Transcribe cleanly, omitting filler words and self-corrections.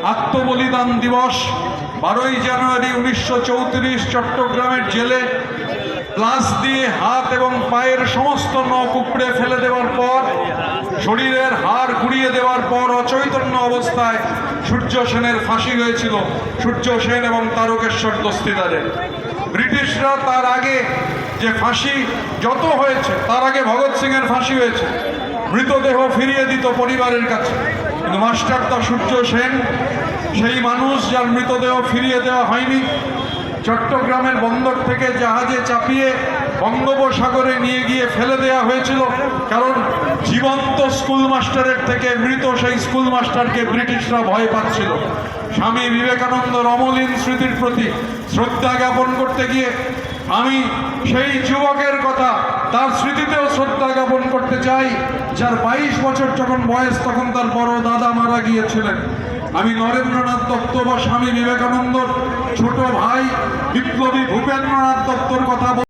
আত্মবলিদান দিবস 12ই জানুয়ারি 1934 চট্টগ্রামের জেলে প্লাস দিয়ে হাত এবং পায়ের সমস্ত নখ উপড়ে ফেলে দেওয়ার পর, শরীরের হাড় গুঁড়িয়ে দেওয়ার পর অচৈতন্য অবস্থায় সূর্য সেনের ফাঁসি হয়েছিল। সূর্য সেন এবং তারকেশ্বর দস্তিদারের। ব্রিটিশরা তার আগে যে ফাঁসি যত হয়েছে, তার আগে ভগৎ সিং এর ফাঁসি হয়েছে, মৃতদেহ ফিরিয়ে দিত পরিবারের কাছে। কিন্তু মাস্টারদা সূর্য সেন সেই মানুষ যার মৃতদেহ ফিরিয়ে দেওয়া হয়নি। চট্টগ্রামের বন্দর থেকে জাহাজে চাপিয়ে বঙ্গোপসাগরে নিয়ে গিয়ে ফেলে দেওয়া হয়েছিল, কারণ জীবন্ত স্কুল মাস্টারের থেকে মৃত সেই স্কুল মাস্টারকে ব্রিটিশরা ভয় পাচ্ছিল। স্বামী বিবেকানন্দর অমলিন স্মৃতির প্রতি শ্রদ্ধা জ্ঞাপন করতে গিয়ে আমি সেই যুবকের কথা, তার স্মৃতিতেও শ্রদ্ধা জ্ঞাপন করতে চাই, যার 22 বছর যখন বয়স তখন তার বড় দাদা মারা গিয়েছিলেন। আমি নরেন্দ্রনাথ দত্ত বা স্বামী বিবেকানন্দর ছোট ভাই বিপ্লবী ভূপেন্দ্রনাথ দত্তর কথা